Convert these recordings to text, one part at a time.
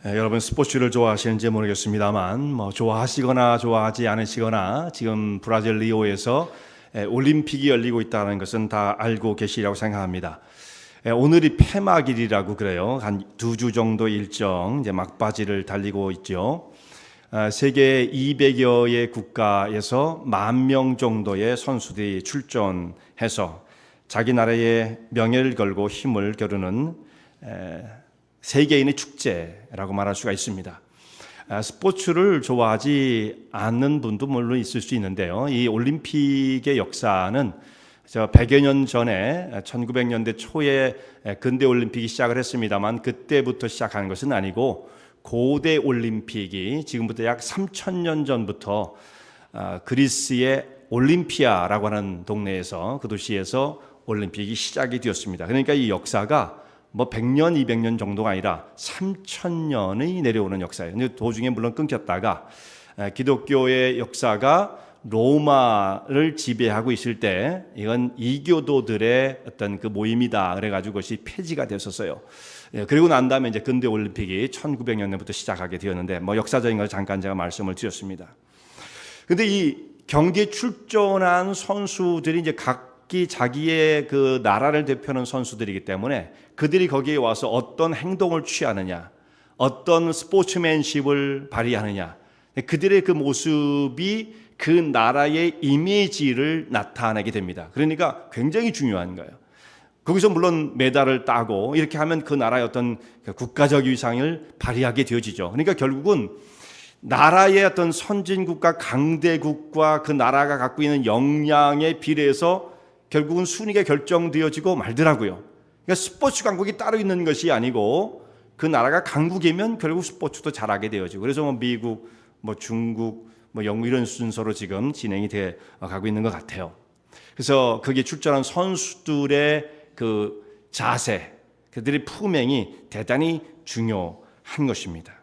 여러분 스포츠를 좋아하시는지 모르겠습니다만 좋아하시거나 좋아하지 않으시거나 지금 브라질 리오에서 올림픽이 열리고 있다는 것은 다 알고 계시리라고 생각합니다. 오늘이 폐막일이라고 그래요. 한 2주 정도 일정 이제 막바지를 달리고 있죠. 세계 200여의 국가에서 10,000명 정도의 선수들이 출전해서 자기 나라의 명예를 걸고 힘을 겨루는 세계인의 축제라고 말할 수가 있습니다. 스포츠를 좋아하지 않는 분도 물론 있을 수 있는데요. 이 올림픽의 역사는 100여 년 전에 1900년대 초에 근대 올림픽이 시작을 했습니다만 그때부터 시작한 것은 아니고 고대 올림픽이 지금부터 약 3000년 전부터 그리스의 올림피아라고 하는 동네에서 그 도시에서 올림픽이 시작이 되었습니다. 그러니까 이 역사가 100년, 200년 정도가 아니라 3000년이 내려오는 역사예요. 근데 도중에 물론 끊겼다가 기독교의 역사가 로마를 지배하고 있을 때 이건 이교도들의 어떤 그 모임이다 그래가지고 그것이 폐지가 됐었어요. 그리고 난 다음에 이제 근대 올림픽이 1900년부터 시작하게 되었는데 역사적인 걸 잠깐 제가 말씀을 드렸습니다. 근데 이 경기에 출전한 선수들이 이제 각기 자기의 그 나라를 대표하는 선수들이기 때문에 그들이 거기에 와서 어떤 행동을 취하느냐, 어떤 스포츠맨십을 발휘하느냐, 그들의 그 모습이 그 나라의 이미지를 나타내게 됩니다. 그러니까 굉장히 중요한 거예요. 거기서 물론 메달을 따고 이렇게 하면 그 나라의 어떤 국가적 위상을 발휘하게 되어지죠. 그러니까 결국은 나라의 어떤 선진국과 강대국과 그 나라가 갖고 있는 역량에 비례해서 결국은 순위가 결정되어지고 말더라고요. 그러니까 스포츠 강국이 따로 있는 것이 아니고 그 나라가 강국이면 결국 스포츠도 잘하게 되어지고 그래서 미국, 중국, 영국 이런 순서로 지금 진행이 돼 가고 있는 것 같아요. 그래서 거기에 출전한 선수들의 그 자세, 그들의 품행이 대단히 중요한 것입니다.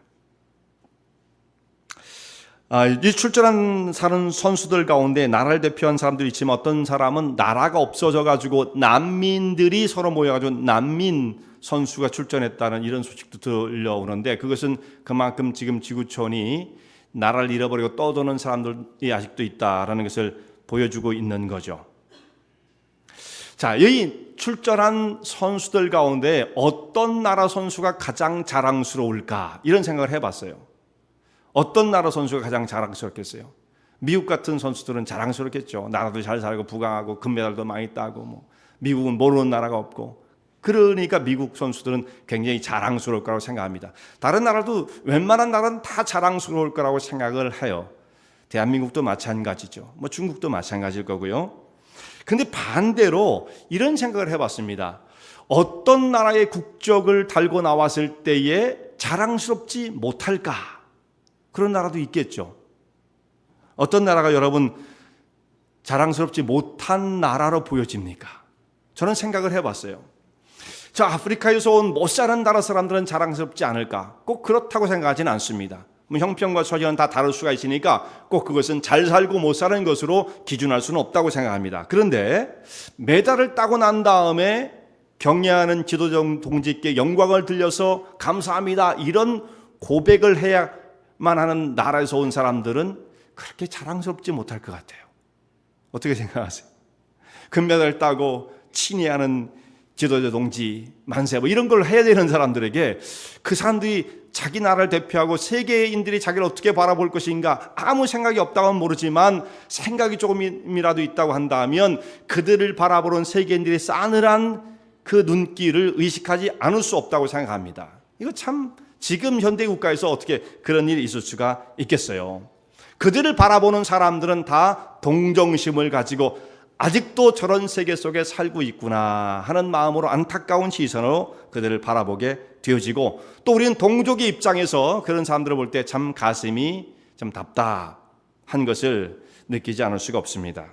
이 출전한 사는 선수들 가운데 나라를 대표한 사람들이 있지만 어떤 사람은 나라가 없어져 가지고 난민들이 서로 모여 가지고 난민 선수가 출전했다는 이런 소식도 들려오는데 그것은 그만큼 지금 지구촌이 나라를 잃어버리고 떠도는 사람들이 아직도 있다라는 것을 보여주고 있는 거죠. 자, 여기 출전한 선수들 가운데 어떤 나라 선수가 가장 자랑스러울까 이런 생각을 해봤어요. 어떤 나라 선수가 가장 자랑스럽겠어요? 미국 같은 선수들은 자랑스럽겠죠. 나라도 잘 살고 부강하고 금메달도 많이 따고 미국은 모르는 나라가 없고 그러니까 미국 선수들은 굉장히 자랑스러울 거라고 생각합니다. 다른 나라도 웬만한 나라는 다 자랑스러울 거라고 생각을 해요. 대한민국도 마찬가지죠. 중국도 마찬가지일 거고요. 근데 반대로 이런 생각을 해봤습니다. 어떤 나라의 국적을 달고 나왔을 때에 자랑스럽지 못할까? 그런 나라도 있겠죠. 어떤 나라가 여러분 자랑스럽지 못한 나라로 보여집니까? 저는 생각을 해봤어요. 저 아프리카에서 온 못 사는 나라 사람들은 자랑스럽지 않을까? 꼭 그렇다고 생각하지는 않습니다. 형편과 처지는 다 다를 수가 있으니까 꼭 그것은 잘 살고 못 사는 것으로 기준할 수는 없다고 생각합니다. 그런데 메달을 따고 난 다음에 경례하는 지도자 동지께 영광을 들려서 감사합니다 이런 고백을 해야만 하는 나라에서 온 사람들은 그렇게 자랑스럽지 못할 것 같아요. 어떻게 생각하세요? 금메달 따고 친애하는 지도자 동지 만세 이런 걸 해야 되는 사람들에게 그 사람들이 자기 나라를 대표하고 세계인들이 자기를 어떻게 바라볼 것인가 아무 생각이 없다고 하면 모르지만 생각이 조금이라도 있다고 한다면 그들을 바라보는 세계인들이 싸늘한 그 눈길을 의식하지 않을 수 없다고 생각합니다. 이거 참 지금 현대 국가에서 어떻게 그런 일이 있을 수가 있겠어요. 그들을 바라보는 사람들은 다 동정심을 가지고 아직도 저런 세계 속에 살고 있구나 하는 마음으로 안타까운 시선으로 그들을 바라보게 되어지고 또 우리는 동족의 입장에서 그런 사람들을 볼 때 참 가슴이 좀 답답한 것을 느끼지 않을 수가 없습니다.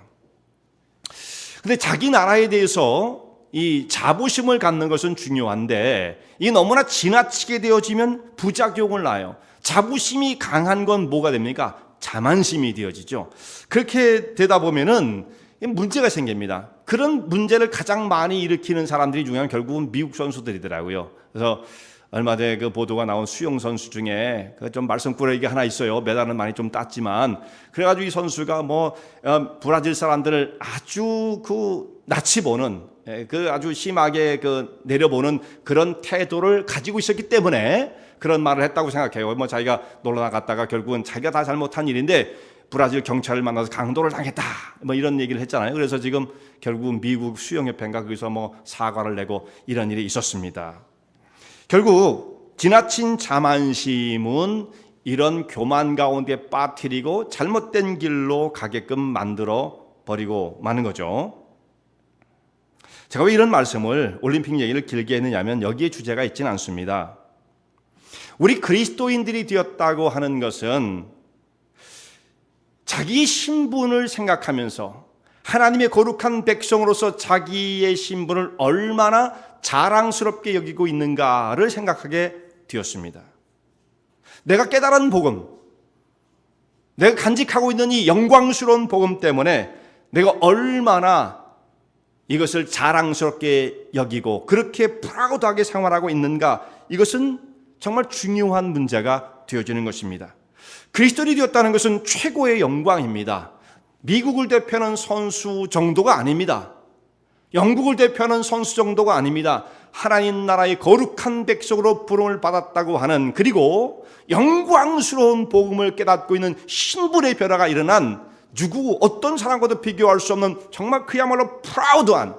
그런데 자기 나라에 대해서 이 자부심을 갖는 것은 중요한데 이게 너무나 지나치게 되어지면 부작용을 낳아요. 자부심이 강한 건 뭐가 됩니까? 자만심이 되어지죠. 그렇게 되다 보면은 문제가 생깁니다. 그런 문제를 가장 많이 일으키는 사람들이 중요한 결국은 미국 선수들이더라고요. 그래서 얼마 전에 그 보도가 나온 수영 선수 중에 좀 말썽꾸러기가 하나 있어요. 메달은 많이 좀 땄지만 그래가지고 이 선수가 브라질 사람들을 아주 낯이 보는 아주 심하게 내려보는 그런 태도를 가지고 있었기 때문에 그런 말을 했다고 생각해요. 자기가 놀러 나갔다가 결국은 자기가 다 잘못한 일인데 브라질 경찰을 만나서 강도를 당했다 이런 얘기를 했잖아요. 그래서 지금 결국 미국 수영협회인가 거기서 사과를 내고 이런 일이 있었습니다. 결국 지나친 자만심은 이런 교만 가운데 빠뜨리고 잘못된 길로 가게끔 만들어 버리고 마는 거죠. 제가 왜 이런 말씀을 올림픽 얘기를 길게 했느냐면 여기에 주제가 있지는 않습니다. 우리 그리스도인들이 되었다고 하는 것은 자기 신분을 생각하면서 하나님의 거룩한 백성으로서 자기의 신분을 얼마나 자랑스럽게 여기고 있는가를 생각하게 되었습니다. 내가 깨달은 복음, 내가 간직하고 있는 이 영광스러운 복음 때문에 내가 얼마나 이것을 자랑스럽게 여기고 그렇게 프라우드하게 생활하고 있는가, 이것은 정말 중요한 문제가 되어지는 것입니다. 그리스도인이 되었다는 것은 최고의 영광입니다. 미국을 대표하는 선수 정도가 아닙니다. 영국을 대표하는 선수 정도가 아닙니다. 하나님 나라의 거룩한 백성으로 부름을 받았다고 하는, 그리고 영광스러운 복음을 깨닫고 있는 신분의 변화가 일어난 누구 어떤 사람과도 비교할 수 없는 정말 그야말로 프라우드한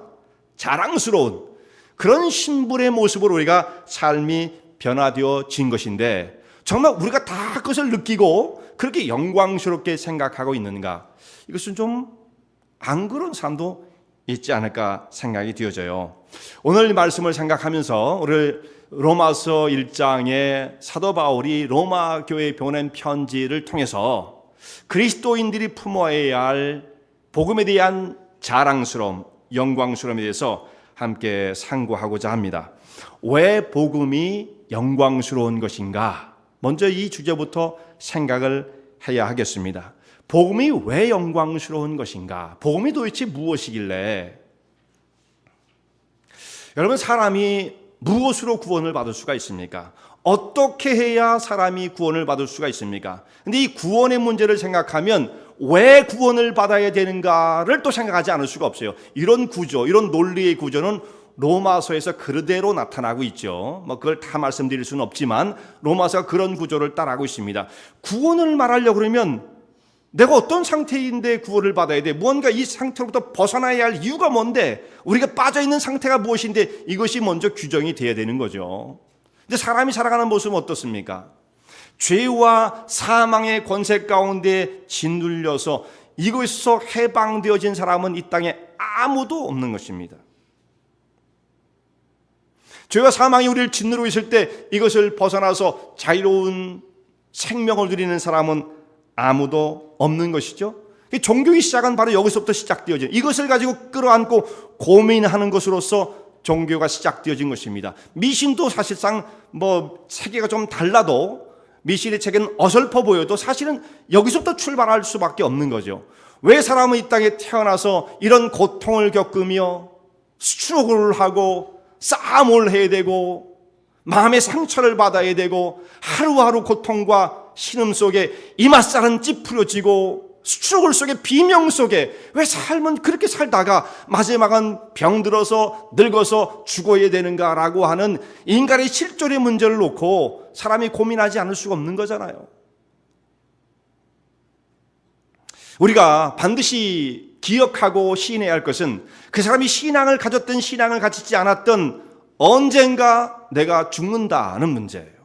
자랑스러운 그런 신분의 모습으로 우리가 삶이 변화되어진 것인데, 정말 우리가 다 그것을 느끼고 그렇게 영광스럽게 생각하고 있는가? 이것은 좀 안 그런 사람도 있지 않을까 생각이 되어져요. 오늘 말씀을 생각하면서 우리 로마서 1장에 사도 바울이 로마 교회에 보낸 편지를 통해서 그리스도인들이 품어야 할 복음에 대한 자랑스러움, 영광스러움에 대해서 함께 상고하고자 합니다. 왜 복음이 영광스러운 것인가? 먼저 이 주제부터 생각을 해야 하겠습니다. 복음이 왜 영광스러운 것인가? 복음이 도대체 무엇이길래? 여러분, 사람이 무엇으로 구원을 받을 수가 있습니까? 어떻게 해야 사람이 구원을 받을 수가 있습니까? 근데 이 구원의 문제를 생각하면 왜 구원을 받아야 되는가를 또 생각하지 않을 수가 없어요. 이런 구조, 이런 논리의 구조는 로마서에서 그대로 나타나고 있죠. 그걸 다 말씀드릴 수는 없지만 로마서가 그런 구조를 따라하고 있습니다. 구원을 말하려고 그러면 내가 어떤 상태인데 구원을 받아야 돼? 무언가 이 상태로부터 벗어나야 할 이유가 뭔데? 우리가 빠져있는 상태가 무엇인데? 이것이 먼저 규정이 돼야 되는 거죠. 근데 사람이 살아가는 모습은 어떻습니까? 죄와 사망의 권세 가운데 짓눌려서 이것에서 해방되어진 사람은 이 땅에 아무도 없는 것입니다. 죄와 사망이 우리를 짓누르고 있을 때 이것을 벗어나서 자유로운 생명을 누리는 사람은 아무도 없는 것이죠. 종교의 시작은 바로 여기서부터 시작되어진, 이것을 가지고 끌어안고 고민하는 것으로서 종교가 시작되어진 것입니다. 미신도 사실상 세계가 좀 달라도 미신의 책은 어설퍼 보여도 사실은 여기서부터 출발할 수밖에 없는 거죠. 왜 사람은 이 땅에 태어나서 이런 고통을 겪으며 스트러글을 하고 싸움을 해야 되고 마음의 상처를 받아야 되고 하루하루 고통과 신음 속에 이맛살은 찌푸려지고 스트러글 속에 비명 속에 왜 삶은 그렇게 살다가 마지막은 병들어서 늙어서 죽어야 되는가라고 하는 인간의 실존의 문제를 놓고 사람이 고민하지 않을 수가 없는 거잖아요. 우리가 반드시 기억하고 시인해야 할 것은 그 사람이 신앙을 가졌든 신앙을 가지지 않았든 언젠가 내가 죽는다는 문제예요.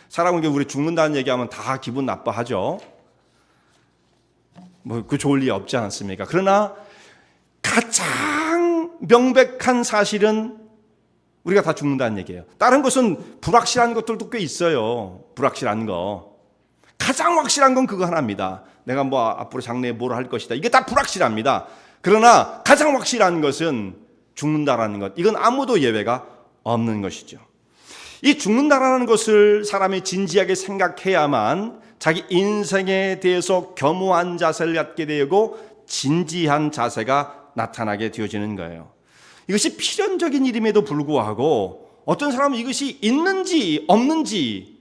사람은 우리 죽는다는 얘기하면 다 기분 나빠하죠. 그 좋을 리 없지 않습니까? 그러나 가장 명백한 사실은 우리가 다 죽는다는 얘기예요. 다른 것은 불확실한 것들도 꽤 있어요. 불확실한 거. 가장 확실한 건 그거 하나입니다. 내가 앞으로 장래에 뭘 할 것이다. 이게 다 불확실합니다. 그러나 가장 확실한 것은 죽는다라는 것. 이건 아무도 예외가 없는 것이죠. 이 죽는다라는 것을 사람이 진지하게 생각해야만 자기 인생에 대해서 겸허한 자세를 갖게 되고 진지한 자세가 나타나게 되어지는 거예요. 이것이 필연적인 일임에도 불구하고 어떤 사람은 이것이 있는지 없는지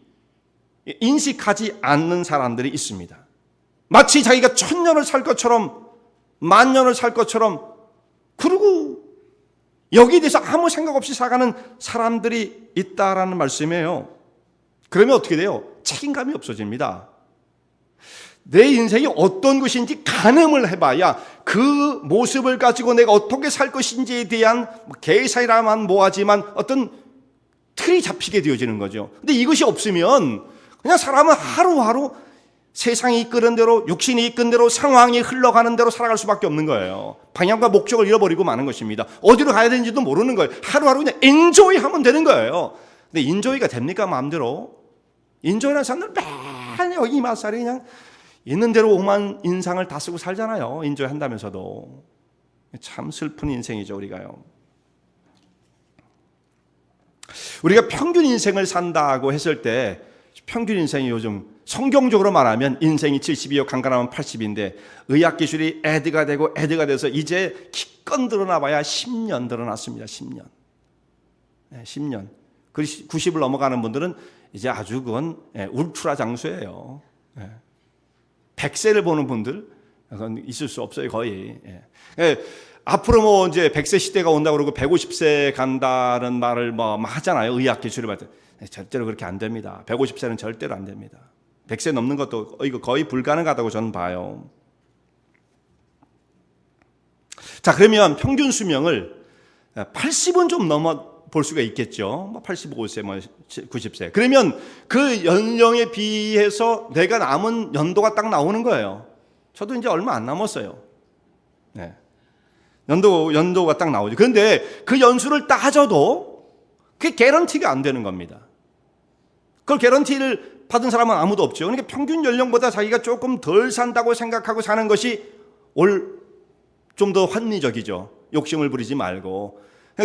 인식하지 않는 사람들이 있습니다. 마치 자기가 1000년을 살 것처럼, 10,000년을 살 것처럼, 그리고 여기에 대해서 아무 생각 없이 살아가는 사람들이 있다라는 말씀이에요. 그러면 어떻게 돼요? 책임감이 없어집니다. 내 인생이 어떤 것인지 가늠을 해봐야 그 모습을 가지고 내가 어떻게 살 것인지에 대한 계산이라만 뭐하지만 어떤 틀이 잡히게 되어지는 거죠. 근데 이것이 없으면 그냥 사람은 하루하루 세상이 이끄는 대로, 육신이 이끄는 대로, 상황이 흘러가는 대로 살아갈 수밖에 없는 거예요. 방향과 목적을 잃어버리고 마는 것입니다. 어디로 가야 되는지도 모르는 거예요. 하루하루 그냥 인조이 하면 되는 거예요. 근데 인조이가 됩니까, 마음대로? 인조이라는 사람들 맨날 여기 이마살이 그냥 있는 대로 오만 인상을 다 쓰고 살잖아요. 인조이 한다면서도. 참 슬픈 인생이죠, 우리가요. 우리가 평균 인생을 산다고 했을 때 평균 인생이 요즘 성경적으로 말하면 인생이 70이요 강간하면 80인데 의학기술이 애드가 되고 애드가 돼서 이제 기껏 드러나봐야 10년 드러났습니다. 10년. 네, 10년. 90을 넘어가는 분들은 이제 아주 그건 울트라 장수예요. 100세를 보는 분들 그건 있을 수 없어요, 거의. 앞으로 뭐 이제 100세 시대가 온다고 그러고 150세 간다는 말을 뭐 하잖아요. 의학기술을 받을 때. 절대로 그렇게 안 됩니다. 150세는 절대로 안 됩니다. 100세 넘는 것도 이거 거의 불가능하다고 저는 봐요. 자, 그러면 평균 수명을 80은 좀 넘어 볼 수가 있겠죠. 뭐 85세, 뭐 90세. 그러면 그 연령에 비해서 내가 남은 연도가 딱 나오는 거예요. 저도 이제 얼마 안 남았어요. 네. 연도가 딱 나오죠. 그런데 그 연수를 따져도 그게 개런티가 안 되는 겁니다. 그걸 개런티를 받은 사람은 아무도 없죠. 그러니까 평균 연령보다 자기가 조금 덜 산다고 생각하고 사는 것이 좀 더 합리적이죠. 욕심을 부리지 말고.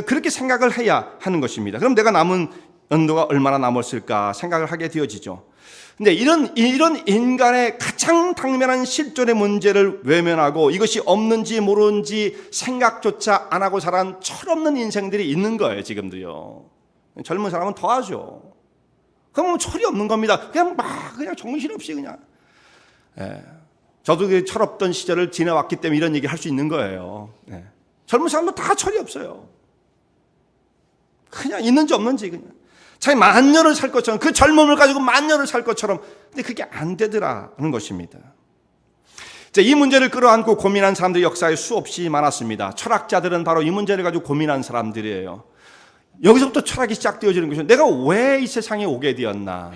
그렇게 생각을 해야 하는 것입니다. 그럼 내가 남은 연도가 얼마나 남았을까 생각을 하게 되어지죠. 근데 이런 인간의 가장 당면한 실존의 문제를 외면하고 이것이 없는지 모르는지 생각조차 안 하고 살아간 철없는 인생들이 있는 거예요, 지금도요. 젊은 사람은 더 하죠. 그러면 철이 없는 겁니다. 그냥 정신없이 그냥. 저도 그 철없던 시절을 지나왔기 때문에 이런 얘기 할 수 있는 거예요. 젊은 사람도 다 철이 없어요. 그냥 있는지 없는지 그냥. 자기 10,000년을 살 것처럼 그 젊음을 가지고 10,000년을 살 것처럼. 근데 그게 안 되더라는 것입니다. 이 문제를 끌어안고 고민한 사람들이 역사에 수없이 많았습니다. 철학자들은 바로 이 문제를 가지고 고민한 사람들이에요. 여기서부터 철학이 시작되어지는 것이죠. 내가 왜 이 세상에 오게 되었나?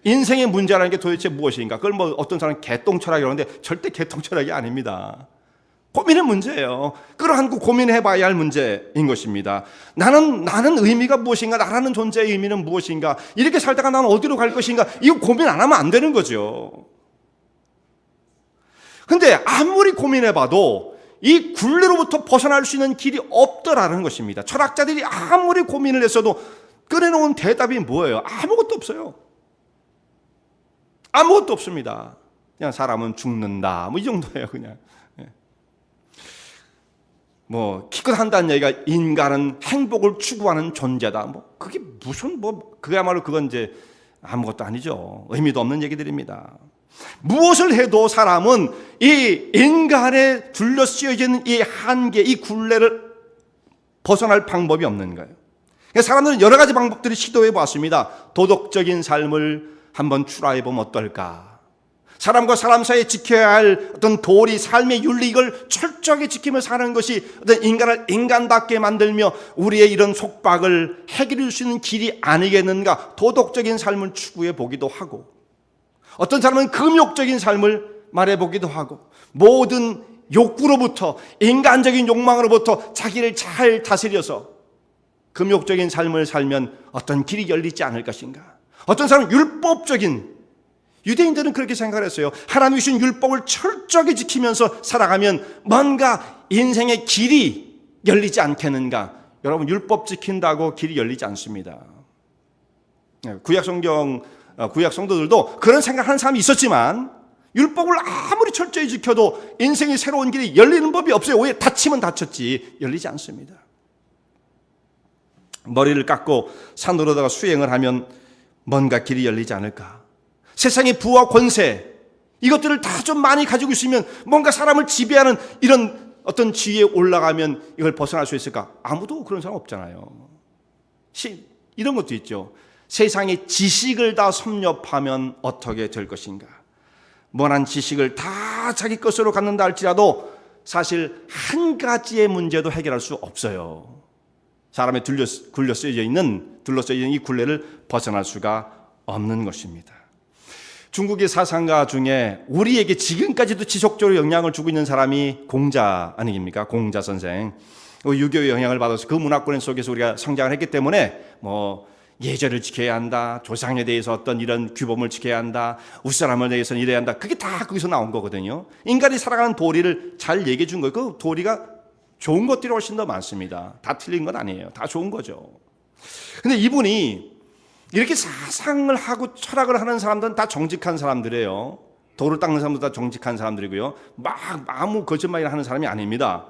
인생의 문제라는 게 도대체 무엇인가? 그걸 뭐 어떤 사람은 개똥철학이라고 하는데 절대 개똥철학이 아닙니다. 고민의 문제예요. 끌어안고 고민해봐야 할 문제인 것입니다. 나는 의미가 무엇인가? 나라는 존재의 의미는 무엇인가? 이렇게 살다가 나는 어디로 갈 것인가? 이거 고민 안 하면 안 되는 거죠. 근데 아무리 고민해봐도 이 굴레로부터 벗어날 수 있는 길이 없더라는 것입니다. 철학자들이 아무리 고민을 했어도 꺼내놓은 대답이 뭐예요? 아무것도 없어요. 아무것도 없습니다. 그냥 사람은 죽는다. 뭐 이 정도예요, 그냥. 뭐 기껏 한다는 얘기가 인간은 행복을 추구하는 존재다. 뭐 그게 무슨 그야말로 그건 이제 아무것도 아니죠. 의미도 없는 얘기들입니다. 무엇을 해도 사람은 이 인간에 둘러쓰여진 이 한계, 이 굴레를 벗어날 방법이 없는 거예요. 그러니까 사람들은 여러 가지 방법들을 시도해 보았습니다. 도덕적인 삶을 한번 추라해 보면 어떨까? 사람과 사람 사이에 지켜야 할 어떤 도리, 삶의 윤리, 이걸 철저하게 지키며 사는 것이 어떤 인간을 인간답게 만들며 우리의 이런 속박을 해결할 수 있는 길이 아니겠는가? 도덕적인 삶을 추구해 보기도 하고, 어떤 사람은 금욕적인 삶을 말해 보기도 하고, 모든 욕구로부터, 인간적인 욕망으로부터 자기를 잘 다스려서 금욕적인 삶을 살면 어떤 길이 열리지 않을 것인가? 어떤 사람은 율법적인, 유대인들은 그렇게 생각을 했어요. 하나님이 주신 율법을 철저하게 지키면서 살아가면 뭔가 인생의 길이 열리지 않겠는가? 여러분, 율법 지킨다고 길이 열리지 않습니다. 구약 성도들도 그런 생각하는 사람이 있었지만 율법을 아무리 철저히 지켜도 인생의 새로운 길이 열리는 법이 없어요. 오히려 다치면 다쳤지 열리지 않습니다. 머리를 깎고 산으로다가 수행을 하면 뭔가 길이 열리지 않을까? 세상의 부와 권세, 이것들을 다 좀 많이 가지고 있으면 뭔가 사람을 지배하는 이런 어떤 지위에 올라가면 이걸 벗어날 수 있을까? 아무도 그런 사람 없잖아요. 이런 것도 있죠. 세상의 지식을 다 섭렵하면 어떻게 될 것인가? 원한 지식을 다 자기 것으로 갖는다 할지라도 사실 한 가지의 문제도 해결할 수 없어요. 사람의 둘러쓰여져 있는 이 굴레를 벗어날 수가 없는 것입니다. 중국의 사상가 중에 우리에게 지금까지도 지속적으로 영향을 주고 있는 사람이 공자 아니십니까? 공자 선생. 유교의 영향을 받아서 그 문화권 속에서 우리가 성장을 했기 때문에 예절을 지켜야 한다, 조상에 대해서 어떤 이런 규범을 지켜야 한다, 윗사람에 대해서는 이래야 한다. 그게 다 거기서 나온 거거든요. 인간이 살아가는 도리를 잘 얘기해 준 거예요. 그 도리가 좋은 것들이 훨씬 더 많습니다. 다 틀린 건 아니에요. 다 좋은 거죠. 근데 이분이 이렇게 사상을 하고 철학을 하는 사람들은 다 정직한 사람들이에요. 돌을 닦는 사람도 다 정직한 사람들이고요. 막 아무 거짓말이나 하는 사람이 아닙니다.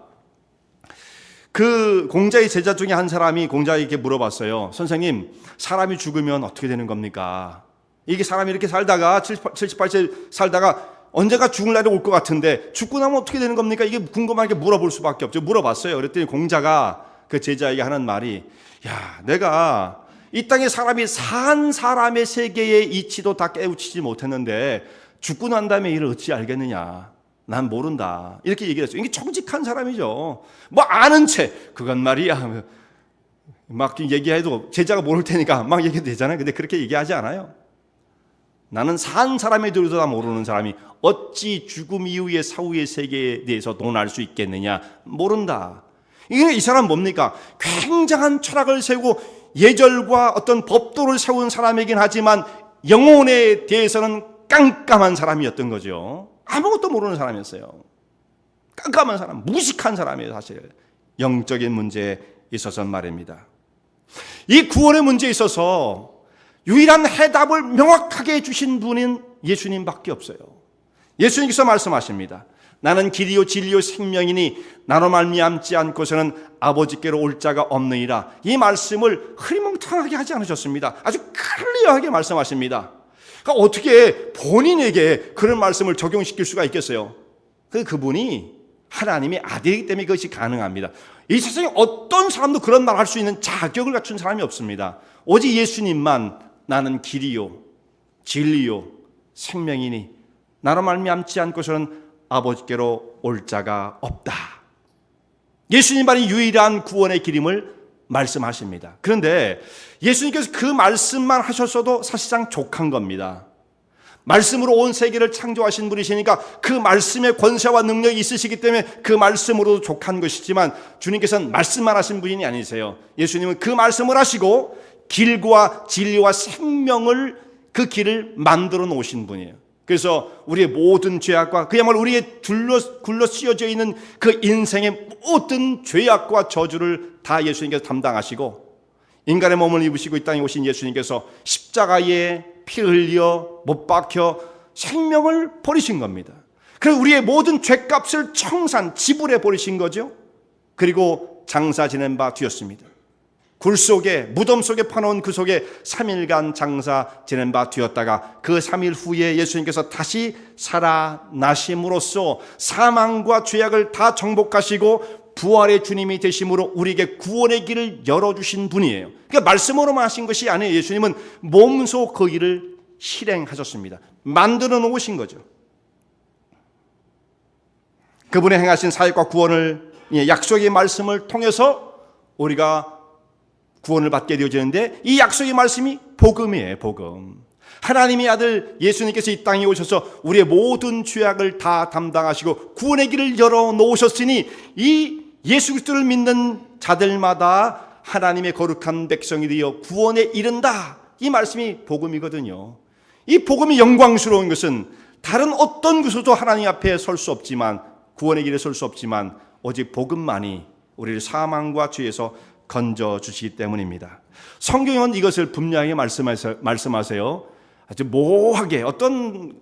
그 공자의 제자 중에 한 사람이 공자에게 물어봤어요. 선생님, 사람이 죽으면 어떻게 되는 겁니까? 이게 사람이 이렇게 살다가 78세 살다가 언제가 죽을 날이 올 것 같은데 죽고 나면 어떻게 되는 겁니까? 이게 궁금하게 물어볼 수밖에 없죠. 물어봤어요. 그랬더니 공자가 그 제자에게 하는 말이, 야, 내가 이 땅에 사람이 산 사람의 세계의 이치도 다 깨우치지 못했는데 죽고 난 다음에 이를 어찌 알겠느냐? 난 모른다. 이렇게 얘기를 했어요. 이게 정직한 사람이죠. 아는 채 그건 말이야 막 얘기해도 제자가 모를 테니까 막 얘기해도 되잖아요. 근데 그렇게 얘기하지 않아요. 나는 산 사람에 대해서도 다 모르는 사람이 어찌 죽음 이후의 사후의 세계에 대해서 논할 수 있겠느냐? 모른다. 이 사람 뭡니까? 굉장한 철학을 세우고 예절과 어떤 법도를 세운 사람이긴 하지만 영혼에 대해서는 깜깜한 사람이었던 거죠. 아무것도 모르는 사람이었어요. 깜깜한 사람, 무식한 사람이에요. 사실 영적인 문제에 있어서는 말입니다. 이 구원의 문제에 있어서 유일한 해답을 명확하게 주신 분은 예수님밖에 없어요. 예수님께서 말씀하십니다. 나는 길이요 진리요 생명이니 나로 말미암지 않고서는 아버지께로 올 자가 없느니라. 이 말씀을 흐리멍텅하게 하지 않으셨습니다. 아주 클리어하게 말씀하십니다. 그러니까 어떻게 본인에게 그런 말씀을 적용시킬 수가 있겠어요? 그분이 하나님의 아들이기 때문에 그것이 가능합니다. 이 세상에 어떤 사람도 그런 말 할 수 있는 자격을 갖춘 사람이 없습니다. 오직 예수님만 나는 길이요 진리요 생명이니 나로 말미암지 않고서는 아버지께로 올 자가 없다. 예수님만이 유일한 구원의 길임을 말씀하십니다. 그런데 예수님께서 그 말씀만 하셨어도 사실상 족한 겁니다. 말씀으로 온 세계를 창조하신 분이시니까 그 말씀의 권세와 능력이 있으시기 때문에 그 말씀으로도 족한 것이지만 주님께서는 말씀만 하신 분이 아니세요. 예수님은 그 말씀을 하시고 길과 진리와 생명을 그 길을 만들어 놓으신 분이에요. 그래서 우리의 모든 죄악과 그야말로 우리의 굴러 씌어져 있는 그 인생의 모든 죄악과 저주를 다 예수님께서 담당하시고 인간의 몸을 입으시고 이 땅에 오신 예수님께서 십자가에 피 흘려 못 박혀 생명을 버리신 겁니다. 그리고 우리의 모든 죄값을 청산 지불해 버리신 거죠. 그리고 장사 지낸 바 되었습니다. 굴 속에 무덤 속에 파놓은 그 속에 3일간 장사 지낸 바 되었다가 그 3일 후에 예수님께서 다시 살아나심으로써 사망과 죄악을 다 정복하시고 부활의 주님이 되심으로 우리에게 구원의 길을 열어주신 분이에요. 그러니까 말씀으로만 하신 것이 아니에요. 예수님은 몸소 그 일을 실행하셨습니다. 만들어 놓으신 거죠. 그분의 행하신 사역과 구원을 약속의 말씀을 통해서 우리가 구원을 받게 되어지는데 이 약속의 말씀이 복음이에요. 복음. 하나님의 아들 예수님께서 이 땅에 오셔서 우리의 모든 죄악을 다 담당하시고 구원의 길을 열어놓으셨으니 이 예수 그리스도를 믿는 자들마다 하나님의 거룩한 백성이 되어 구원에 이른다. 이 말씀이 복음이거든요. 이 복음이 영광스러운 것은 다른 어떤 것으로도 하나님 앞에 설 수 없지만 구원의 길에 설 수 없지만 오직 복음만이 우리를 사망과 죄에서 건져주시기 때문입니다. 성경은 이것을 분명히 말씀하세요. 아주 모호하게 어떤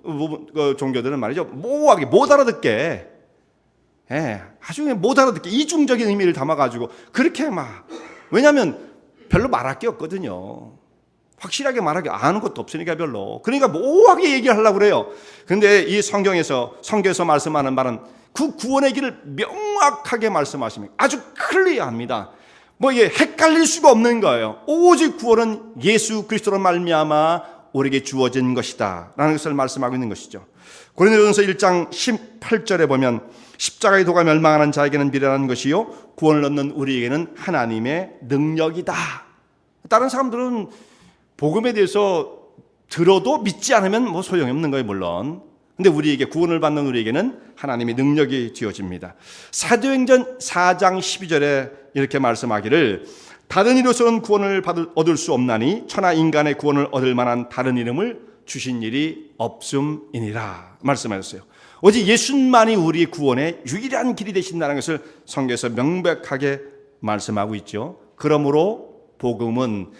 종교들은 말이죠. 모호하게 못 알아듣게 아주 못 알아듣게 이중적인 의미를 담아가지고 그렇게 막 왜냐하면 별로 말할 게 없거든요. 확실하게 말하기 아는 것도 없으니까 별로. 그러니까 모호하게 얘기하려고 그래요. 근데 이 성경에서 말씀하는 말은 그 구원의 길을 명확하게 말씀하십니다. 아주 클리어합니다. 뭐 이게 헷갈릴 수가 없는 거예요. 오직 구원은 예수 그리스도로 말미암아 우리에게 주어진 것이다 라는 것을 말씀하고 있는 것이죠. 고린도전서 1장 18절에 보면 십자가의 도가 멸망하는 자에게는 미련한 것이요 구원을 얻는 우리에게는 하나님의 능력이다. 다른 사람들은 복음에 대해서 들어도 믿지 않으면 뭐 소용이 없는 거예요, 물론. 근데 우리에게, 구원을 받는 우리에게는 하나님의 능력이 주어집니다. 사도행전 4장 12절에 이렇게 말씀하기를 다른 이로서는 구원을 얻을 수 없나니 천하 인간의 구원을 얻을 만한 다른 이름을 주신 일이 없음이니라 말씀하셨어요. 오직 예수만이 우리의 구원의 유일한 길이 되신다는 것을 성경에서 명백하게 말씀하고 있죠. 그러므로 복음은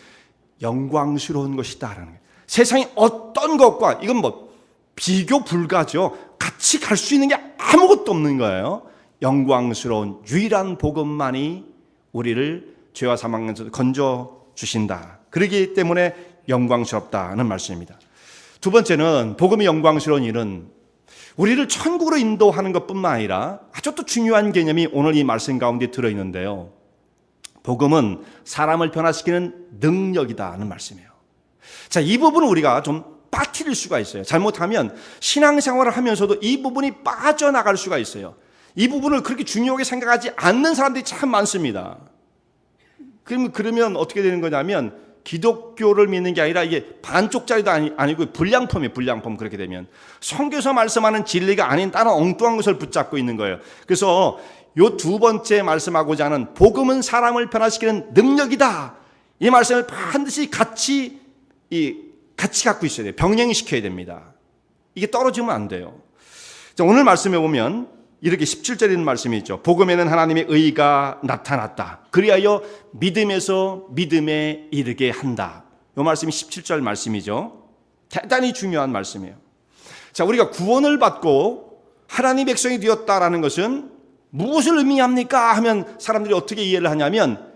영광스러운 것이다라는 거예요. 세상의 어떤 것과 이건 뭐 비교 불가죠. 같이 갈 수 있는 게 아무것도 없는 거예요. 영광스러운 유일한 복음만이 우리를 죄와 사망에서 건져 주신다. 그렇기 때문에 영광스럽다는 말씀입니다. 두 번째는 복음이 영광스러운 일은 우리를 천국으로 인도하는 것뿐만 아니라 아주 또 중요한 개념이 오늘 이 말씀 가운데 들어있는데요. 복음은 사람을 변화시키는 능력이다는 말씀이에요. 자, 이 부분은 우리가 좀 빠뜨릴 수가 있어요. 잘못하면 신앙생활을 하면서도 이 부분이 빠져나갈 수가 있어요. 이 부분을 그렇게 중요하게 생각하지 않는 사람들이 참 많습니다. 그러면 어떻게 되는 거냐면 기독교를 믿는 게 아니라 이게 반쪽짜리도 아니고 불량품이에요. 불량품. 그렇게 되면 성경에서 말씀하는 진리가 아닌 다른 엉뚱한 것을 붙잡고 있는 거예요. 그래서 요 두 번째 말씀하고자 하는 복음은 사람을 변화시키는 능력이다. 이 말씀을 반드시 같이 갖고 있어야 돼요. 병행시켜야 됩니다. 이게 떨어지면 안 돼요. 자, 오늘 말씀에 보면 이렇게 17절에 있는 말씀이 있죠. 복음에는 하나님의 의가 나타났다. 그리하여 믿음에서 믿음에 이르게 한다. 이 말씀이 17절 말씀이죠. 대단히 중요한 말씀이에요. 자, 우리가 구원을 받고 하나님의 백성이 되었다라는 것은 무엇을 의미합니까? 하면 사람들이 어떻게 이해를 하냐면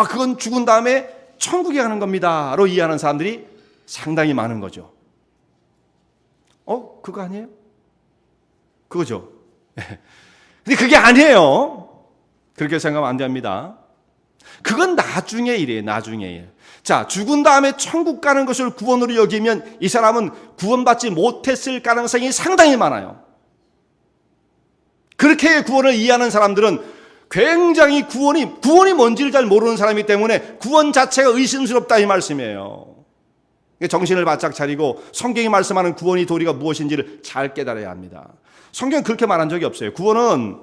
그건 죽은 다음에 천국에 가는 겁니다 로 이해하는 사람들이 상당히 많은 거죠. 그거 아니에요? 그거죠. 근데 그게 아니에요. 그렇게 생각하면 안 됩니다. 그건 나중의 일이에요. 나중의 일. 자, 죽은 다음에 천국 가는 것을 구원으로 여기면 이 사람은 구원받지 못했을 가능성이 상당히 많아요. 그렇게 구원을 이해하는 사람들은 굉장히 구원이 뭔지를 잘 모르는 사람이기 때문에 구원 자체가 의심스럽다 이 말씀이에요. 정신을 바짝 차리고 성경이 말씀하는 구원의 도리가 무엇인지를 잘 깨달아야 합니다. 성경은 그렇게 말한 적이 없어요. 구원은,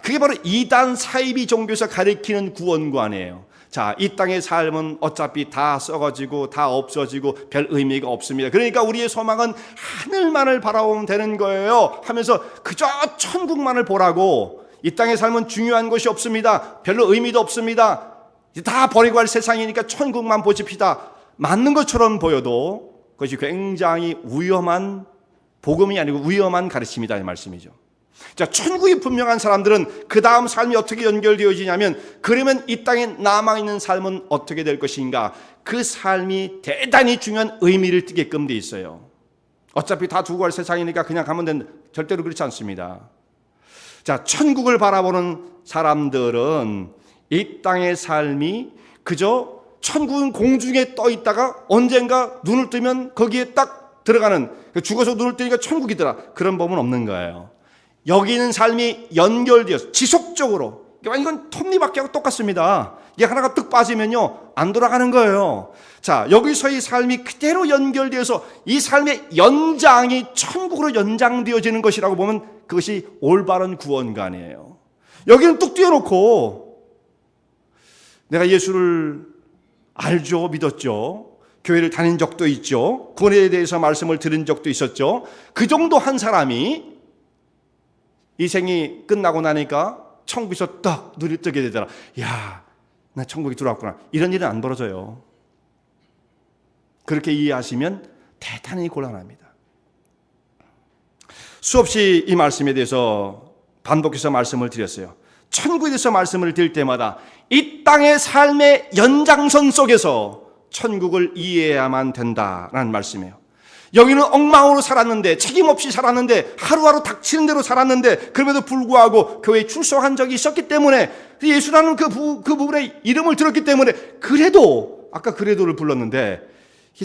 그게 바로 이단 사이비 종교에서 가리키는 구원관이에요. 이 땅의 삶은 어차피 다 썩어지고 다 없어지고 별 의미가 없습니다. 그러니까 우리의 소망은 하늘만을 바라보면 되는 거예요 하면서 그저 천국만을 보라고, 이 땅의 삶은 중요한 것이 없습니다. 별로 의미도 없습니다. 다 버리고 갈 세상이니까 천국만 보십시다. 맞는 것처럼 보여도 그것이 굉장히 위험한 복음이 아니고 위험한 가르침이다 이 말씀이죠. 자, 천국이 분명한 사람들은 그 다음 삶이 어떻게 연결되어지냐면, 그러면 이 땅에 남아있는 삶은 어떻게 될 것인가, 그 삶이 대단히 중요한 의미를 띠게끔 돼 있어요. 어차피 다 두고 갈 세상이니까 그냥 가면 된다. 절대로 그렇지 않습니다. 자, 천국을 바라보는 사람들은 이 땅의 삶이 그저 천국은 공중에 떠 있다가 언젠가 눈을 뜨면 거기에 딱 들어가는, 죽어서 눈을 뜨니까 천국이더라, 그런 법은 없는 거예요. 여기 있는 삶이 연결되어서 지속적으로, 이건 톱니바퀴하고 똑같습니다. 이게 하나가 뚝 빠지면요 안 돌아가는 거예요. 자, 여기서의 삶이 그대로 연결되어서 이 삶의 연장이 천국으로 연장되어지는 것이라고 보면 그것이 올바른 구원관이에요. 여기는 뚝 띄워놓고 내가 예수를 알죠, 믿었죠, 교회를 다닌 적도 있죠, 구원에 대해서 말씀을 들은 적도 있었죠, 그 정도 한 사람이 이 생이 끝나고 나니까 천국에서 딱 눈이 뜨게 되더라. 야, 나 천국에 들어왔구나. 이런 일은 안 벌어져요. 그렇게 이해하시면 대단히 곤란합니다. 수없이 이 말씀에 대해서 반복해서 말씀을 드렸어요. 천국에 대해서 말씀을 드릴 때마다 이 땅의 삶의 연장선 속에서 천국을 이해해야만 된다라는 말씀이에요. 여기는 엉망으로 살았는데, 책임 없이 살았는데, 하루하루 닥치는 대로 살았는데, 그럼에도 불구하고 교회에 출석한 적이 있었기 때문에, 예수라는 그 부분의 이름을 들었기 때문에, 그래도 아까 그래도를 불렀는데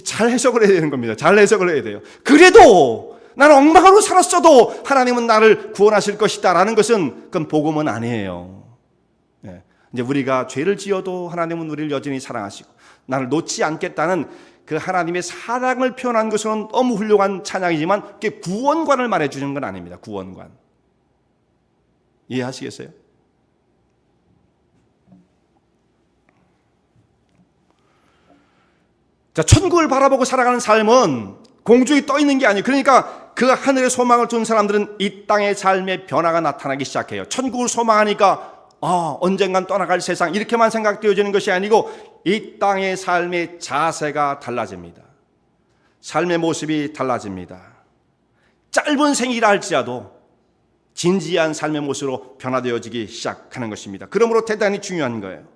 잘 해석을 해야 되는 겁니다. 잘 해석을 해야 돼요. 그래도 나는 엉망으로 살았어도 하나님은 나를 구원하실 것이다 라는 것은 그건 복음은 아니에요. 네. 이제 우리가 죄를 지어도 하나님은 우리를 여전히 사랑하시고 나를 놓지 않겠다는 그 하나님의 사랑을 표현한 것은 너무 훌륭한 찬양이지만 그게 구원관을 말해주는 건 아닙니다. 구원관. 이해하시겠어요? 자, 천국을 바라보고 살아가는 삶은 공중에 떠 있는 게 아니에요. 그러니까 그 하늘의 소망을 둔 사람들은 이 땅의 삶의 변화가 나타나기 시작해요. 천국을 소망하니까 언젠간 떠나갈 세상 이렇게만 생각되어지는 것이 아니고 이 땅의 삶의 자세가 달라집니다. 삶의 모습이 달라집니다. 짧은 생이라 할지라도 진지한 삶의 모습으로 변화되어지기 시작하는 것입니다. 그러므로 대단히 중요한 거예요.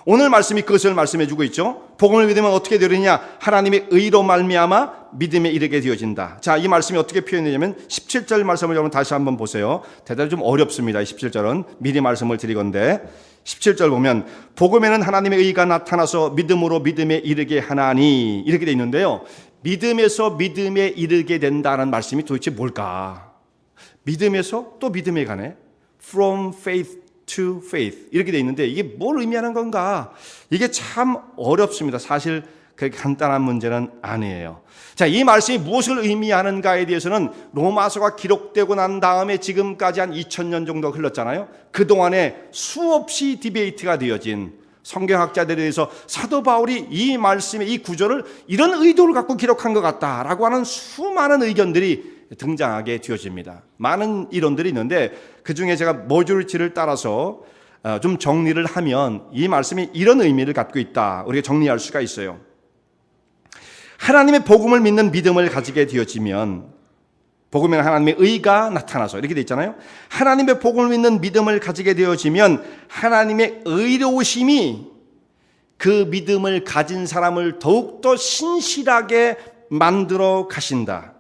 오늘 말씀이 그것을 말씀해 주고 있죠. 복음을 믿으면 어떻게 되느냐? 하나님의 의로 말미암아 믿음에 이르게 되어진다. 자, 이 말씀이 어떻게 표현되냐면 17절 말씀을 여러분 다시 한번 보세요. 대단히 좀 어렵습니다. 17절은 미리 말씀을 드리건데 17절 보면 복음에는 하나님의 의가 나타나서 믿음으로 믿음에 이르게 하나니 이렇게 돼 있는데요. 믿음에서 믿음에 이르게 된다는 말씀이 도대체 뭘까? 믿음에서 또 믿음에 가네. From faith to faith 이렇게 돼 있는데 이게 뭘 의미하는 건가? 이게 참 어렵습니다. 사실 그렇게 간단한 문제는 아니에요. 자, 이 말씀이 무엇을 의미하는가에 대해서는 로마서가 기록되고 난 다음에 지금까지 한 2000년 정도 흘렀잖아요. 그동안에 수없이 디베이트가 되어진 성경학자들에 대해서 사도 바울이 이 말씀의 이 구절을 이런 의도를 갖고 기록한 것 같다라고 하는 수많은 의견들이 등장하게 되어집니다. 많은 이론들이 있는데 그중에 제가 머저리티를 따라서 좀 정리를 하면 이 말씀이 이런 의미를 갖고 있다. 우리가 정리할 수가 있어요. 하나님의 복음을 믿는 믿음을 가지게 되어지면 복음에는 하나님의 의가 나타나서 이렇게 돼 있잖아요. 하나님의 복음을 믿는 믿음을 가지게 되어지면 하나님의 의로우심이 그 믿음을 가진 사람을 더욱더 신실하게 만들어 가신다.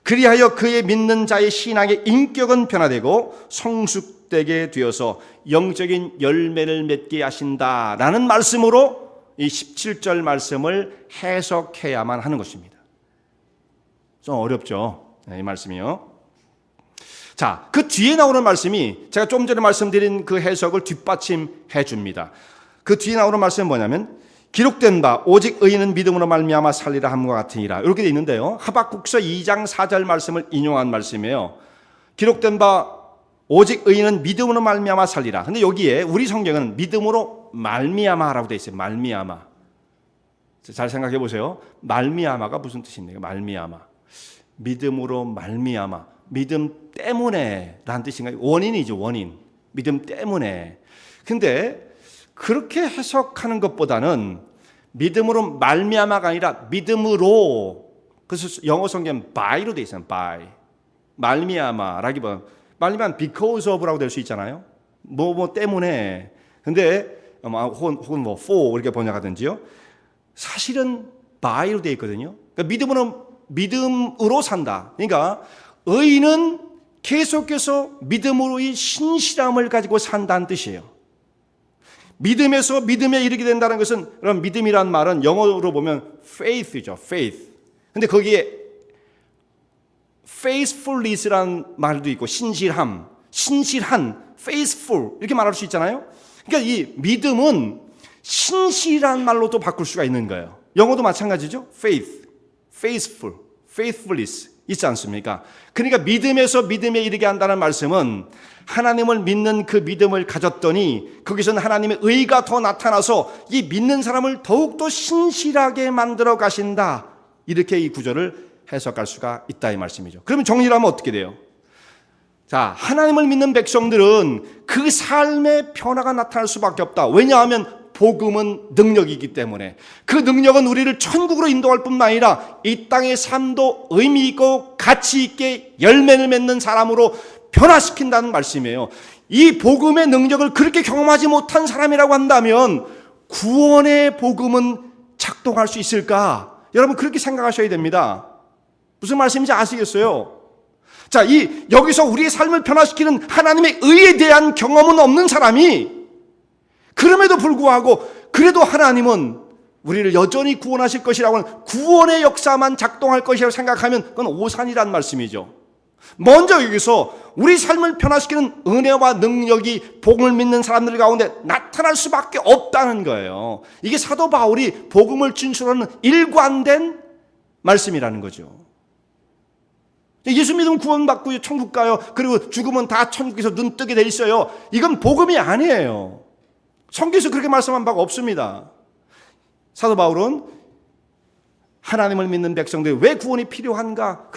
그리하여 그의 믿는 자의 신앙의 인격은 변화되고 성숙되게 되어서 영적인 열매를 맺게 하신다라는 말씀으로 이 17절 말씀을 해석해야만 하는 것입니다. 좀 어렵죠? 이 말씀이요. 자, 그 뒤에 나오는 말씀이 제가 좀 전에 말씀드린 그 해석을 뒷받침해 줍니다. 그 뒤에 나오는 말씀은 뭐냐면 기록된 바 오직 의인은 믿음으로 말미암아 살리라 함과 같으니라 이렇게 돼 있는데요. 하박국서 2장 4절 말씀을 인용한 말씀이에요. 기록된 바 오직 의인은 믿음으로 말미암아 살리라. 근데 여기에 우리 성경은 믿음으로 말미암아라고 돼 있어요. 말미암아. 잘 생각해 보세요. 말미암아가 무슨 뜻입니까? 말미암아. 믿음으로 말미암아. 믿음 때문에 라는 뜻인가요? 원인이죠. 원인. 믿음 때문에. 근데 그렇게 해석하는 것보다는 믿음으로 말미암아가 아니라 믿음으로, 그래서 영어 성경 by로 돼 있어요. by. 말미암아라기보다 말미암아 because of라고 될 수 있잖아요. 뭐 때문에. 근데 혹은 뭐 for 이렇게 번역하든지요. 사실은 by로 돼 있거든요. 그러니까 믿음으로 산다. 그러니까 의인은 계속해서 믿음으로의 신실함을 가지고 산다는 뜻이에요. 믿음에서 믿음에 이르게 된다는 것은, 그럼 믿음이란 말은 영어로 보면 faith이죠. faith. 근데 거기에 faithfulness라는 말도 있고 신실한, faithful 이렇게 말할 수 있잖아요. 그러니까 이 믿음은 신실한 말로도 바꿀 수가 있는 거예요. 영어도 마찬가지죠. faith, faithful, faithfulness 있지 않습니까? 그러니까 믿음에서 믿음에 이르게 한다는 말씀은 하나님을 믿는 그 믿음을 가졌더니 거기서는 하나님의 의가 더 나타나서 이 믿는 사람을 더욱더 신실하게 만들어 가신다. 이렇게 이 구절을 해석할 수가 있다 이 말씀이죠. 그러면 정리를 하면 어떻게 돼요? 자, 하나님을 믿는 백성들은 그 삶의 변화가 나타날 수밖에 없다. 왜냐하면 복음은 능력이기 때문에 그 능력은 우리를 천국으로 인도할 뿐만 아니라 이 땅의 삶도 의미 있고 가치 있게 열매를 맺는 사람으로 변화시킨다는 말씀이에요. 이 복음의 능력을 그렇게 경험하지 못한 사람이라고 한다면 구원의 복음은 작동할 수 있을까? 여러분 그렇게 생각하셔야 됩니다. 무슨 말씀인지 아시겠어요? 자, 여기서 우리의 삶을 변화시키는 하나님의 의에 대한 경험은 없는 사람이 그럼에도 불구하고 그래도 하나님은 우리를 여전히 구원하실 것이라고 하는 구원의 역사만 작동할 것이라고 생각하면 그건 오산이란 말씀이죠. 먼저 여기서 우리 삶을 변화시키는 은혜와 능력이 복음을 믿는 사람들 가운데 나타날 수밖에 없다는 거예요. 이게 사도 바울이 복음을 진술하는 일관된 말씀이라는 거죠. 예수 믿으면 구원받고 천국 가요. 그리고 죽으면 다 천국에서 눈 뜨게 돼 있어요. 이건 복음이 아니에요. 성경에서 그렇게 말씀한 바가 없습니다. 사도 바울은 하나님을 믿는 백성들이 왜 구원이 필요한가?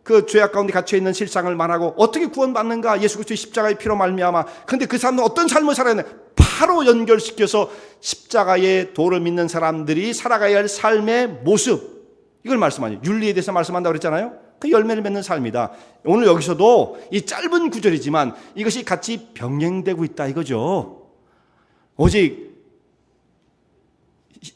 그 죄악 가운데 갇혀있는 실상을 말하고 어떻게 구원받는가? 예수 그리스도의 십자가의 피로 말미암아. 근데 그 사람들은 어떤 삶을 살아야 되나? 바로 연결시켜서 십자가의 도를 믿는 사람들이 살아가야 할 삶의 모습, 이걸 말씀하죠. 윤리에 대해서 말씀한다고 그랬잖아요. 그 열매를 맺는 삶이다. 오늘 여기서도 이 짧은 구절이지만 이것이 같이 병행되고 있다 이거죠. 오직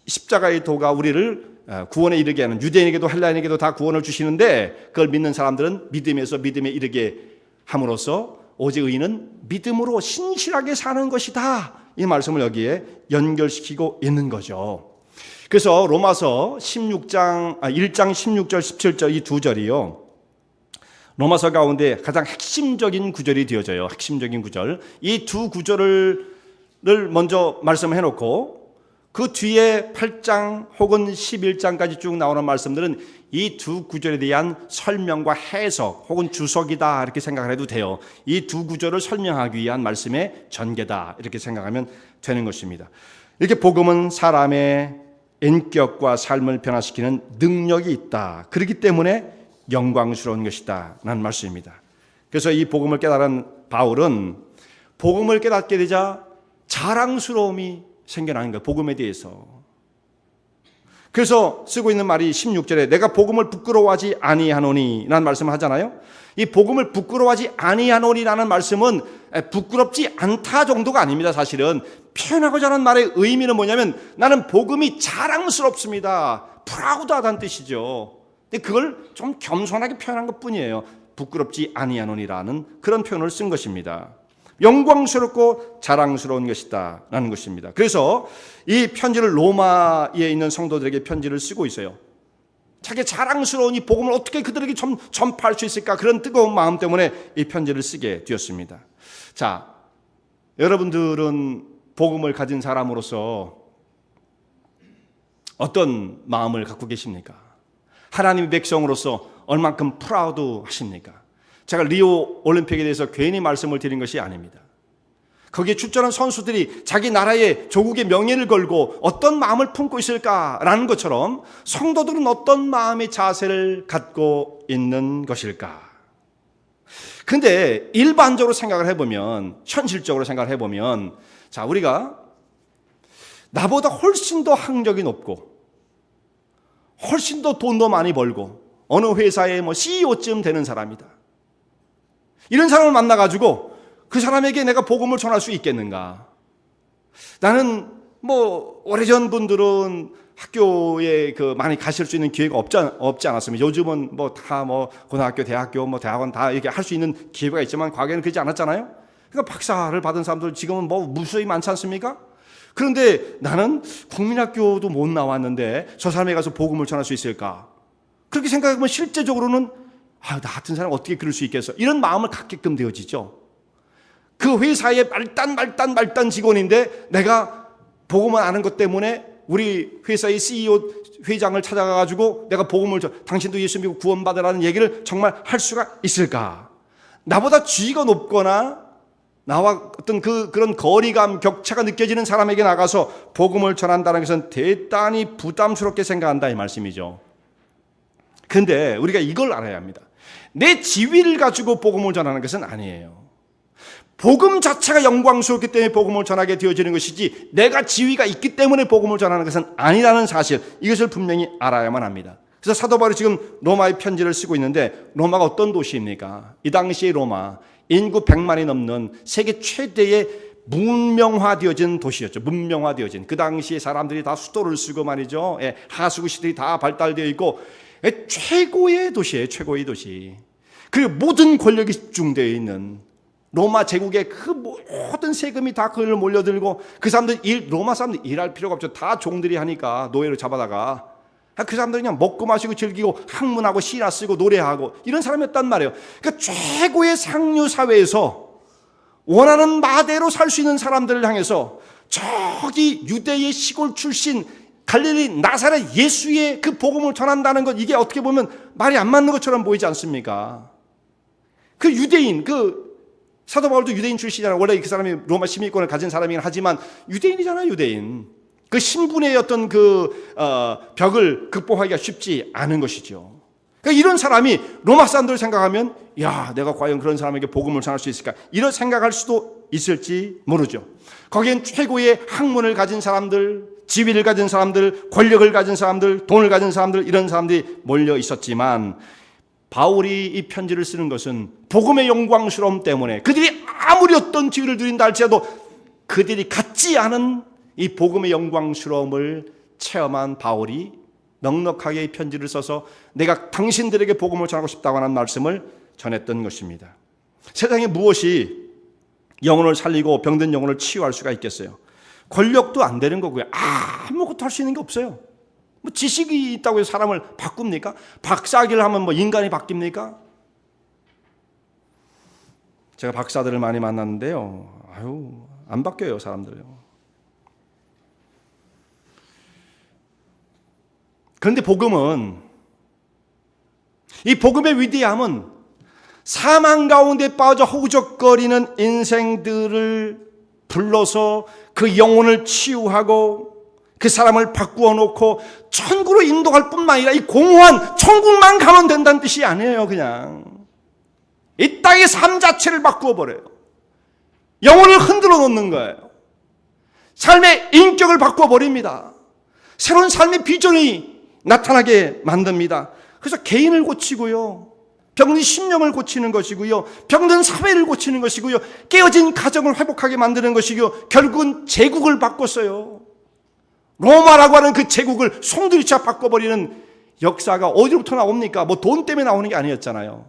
십자가의 도가 우리를 구원에 이르게 하는, 유대인에게도 헬라인에게도 다 구원을 주시는데 그걸 믿는 사람들은 믿음에서 믿음에 이르게 함으로써 오직 의인은 믿음으로 신실하게 사는 것이다. 이 말씀을 여기에 연결시키고 있는 거죠. 그래서 로마서 1장 16절 17절 이 두 절이요, 로마서 가운데 가장 핵심적인 구절이 되어져요. 핵심적인 구절. 이 두 구절을 먼저 말씀해 놓고 그 뒤에 8장 혹은 11장까지 쭉 나오는 말씀들은 이 두 구절에 대한 설명과 해석 혹은 주석이다 이렇게 생각을 해도 돼요. 이 두 구절을 설명하기 위한 말씀의 전개다 이렇게 생각하면 되는 것입니다. 이렇게 복음은 사람의 인격과 삶을 변화시키는 능력이 있다. 그렇기 때문에 영광스러운 것이다 라는 말씀입니다. 그래서 이 복음을 깨달은 바울은 복음을 깨닫게 되자 자랑스러움이 생겨나는 거예요. 복음에 대해서. 그래서 쓰고 있는 말이 16절에 내가 복음을 부끄러워하지 아니하노니 라는 말씀을 하잖아요. 이 복음을 부끄러워하지 아니하노니 라는 말씀은 부끄럽지 않다 정도가 아닙니다. 사실은 표현하고자 하는 말의 의미는 뭐냐면 나는 복음이 자랑스럽습니다. 프라우드하다는 뜻이죠. 근데 그걸 좀 겸손하게 표현한 것 뿐이에요. 부끄럽지 아니하노니라는 그런 표현을 쓴 것입니다. 영광스럽고 자랑스러운 것이다 라는 것입니다. 그래서 이 편지를 로마에 있는 성도들에게 편지를 쓰고 있어요. 자기 자랑스러운 이 복음을 어떻게 그들에게 전파할 수 있을까, 그런 뜨거운 마음 때문에 이 편지를 쓰게 되었습니다. 자, 여러분들은 복음을 가진 사람으로서 어떤 마음을 갖고 계십니까? 하나님의 백성으로서 얼만큼 프라우드 하십니까? 제가 리오 올림픽에 대해서 괜히 말씀을 드린 것이 아닙니다. 거기에 출전한 선수들이 자기 나라의 조국의 명예를 걸고 어떤 마음을 품고 있을까라는 것처럼 성도들은 어떤 마음의 자세를 갖고 있는 것일까? 근데 일반적으로 생각을 해보면, 현실적으로 생각을 해보면, 자, 우리가 나보다 훨씬 더 학력이 높고 훨씬 더 돈도 많이 벌고 어느 회사의 CEO쯤 되는 사람이다. 이런 사람을 만나가지고 그 사람에게 내가 복음을 전할 수 있겠는가? 나는 오래전 분들은 학교에 많이 가실 수 있는 기회가 없지 않았습니다. 요즘은 다 고등학교, 대학교, 대학원 다 이렇게 할 수 있는 기회가 있지만 과거에는 그렇지 않았잖아요. 그러니까 박사를 받은 사람들 지금은 무수히 많지 않습니까? 그런데 나는 국민학교도 못 나왔는데 저 사람에 가서 복음을 전할 수 있을까? 그렇게 생각하면 실제적으로는 나 같은 사람 어떻게 그럴 수 있겠어? 이런 마음을 갖게끔 되어지죠. 그 회사의 말단 직원인데 내가 복음을 아는 것 때문에 우리 회사의 CEO 회장을 찾아가가지고 내가 복음을 당신도 예수 믿고 구원받으라는 얘기를 정말 할 수가 있을까? 나보다 지위가 높거나 나와 어떤 그런 거리감, 격차가 느껴지는 사람에게 나가서 복음을 전한다는 것은 대단히 부담스럽게 생각한다 이 말씀이죠. 근데 우리가 이걸 알아야 합니다. 내 지위를 가지고 복음을 전하는 것은 아니에요. 복음 자체가 영광스럽기 때문에 복음을 전하게 되어지는 것이지 내가 지위가 있기 때문에 복음을 전하는 것은 아니라는 사실, 이것을 분명히 알아야만 합니다. 그래서 사도 바울이 지금 로마의 편지를 쓰고 있는데 로마가 어떤 도시입니까? 이 당시의 로마, 인구 100만이 넘는 세계 최대의 문명화되어진 도시였죠. 문명화되어진. 그 당시에 사람들이 다 수도를 쓰고 말이죠. 하수구 시설이 다 발달되어 있고 최고의 도시예요. 최고의 도시. 그리고 모든 권력이 집중되어 있는 로마 제국의 그 모든 세금이 다 그걸 몰려들고 그 사람들 로마 사람들 일할 필요가 없죠. 다 종들이 하니까 노예로 잡아다가 그 사람들이 그냥 먹고 마시고 즐기고 학문하고 시나 쓰고 노래하고 이런 사람이었단 말이에요. 그러니까 최고의 상류 사회에서 원하는 마대로 살 수 있는 사람들을 향해서 저기 유대의 시골 출신 갈릴리 나사렛 예수의 그 복음을 전한다는 것, 이게 어떻게 보면 말이 안 맞는 것처럼 보이지 않습니까? 그 유대인, 그 사도 바울도 유대인 출신이잖아요. 원래 그 사람이 로마 시민권을 가진 사람이긴 하지만 유대인이잖아요. 유대인. 그 신분의 어떤 벽을 극복하기가 쉽지 않은 것이죠. 그러니까 이런 사람이 로마 사람들을 생각하면 야, 내가 과연 그런 사람에게 복음을 전할 수 있을까? 이런 생각할 수도 있을지 모르죠. 거기엔 최고의 학문을 가진 사람들, 지위를 가진 사람들, 권력을 가진 사람들, 돈을 가진 사람들, 이런 사람들이 몰려 있었지만 바울이 이 편지를 쓰는 것은 복음의 영광스러움 때문에 그들이 아무리 어떤 지위를 누린다 할지라도 그들이 갖지 않은 이 복음의 영광스러움을 체험한 바울이 넉넉하게 이 편지를 써서 내가 당신들에게 복음을 전하고 싶다고 하는 말씀을 전했던 것입니다. 세상에 무엇이 영혼을 살리고 병든 영혼을 치유할 수가 있겠어요? 권력도 안 되는 거고요. 아무것도 할 수 있는 게 없어요. 뭐 지식이 있다고 해서 사람을 바꿉니까? 박사학위를 하면 뭐 인간이 바뀝니까? 제가 박사들을 많이 만났는데요. 안 바뀌어요, 사람들요. 그런데 복음은, 이 복음의 위대함은 사망 가운데 빠져 허우적거리는 인생들을 불러서 그 영혼을 치유하고 그 사람을 바꾸어 놓고 천국으로 인도할 뿐만 아니라 이 공허한 천국만 가면 된다는 뜻이 아니에요. 그냥 이 땅의 삶 자체를 바꾸어 버려요. 영혼을 흔들어 놓는 거예요. 삶의 인격을 바꾸어 버립니다. 새로운 삶의 비전이 나타나게 만듭니다. 그래서 개인을 고치고요, 병든 심령을 고치는 것이고요, 병든 사회를 고치는 것이고요, 깨어진 가정을 회복하게 만드는 것이고요, 결국은 제국을 바꿨어요. 로마라고 하는 그 제국을 송두리째 바꿔버리는 역사가 어디로부터 나옵니까? 뭐 돈 때문에 나오는 게 아니었잖아요.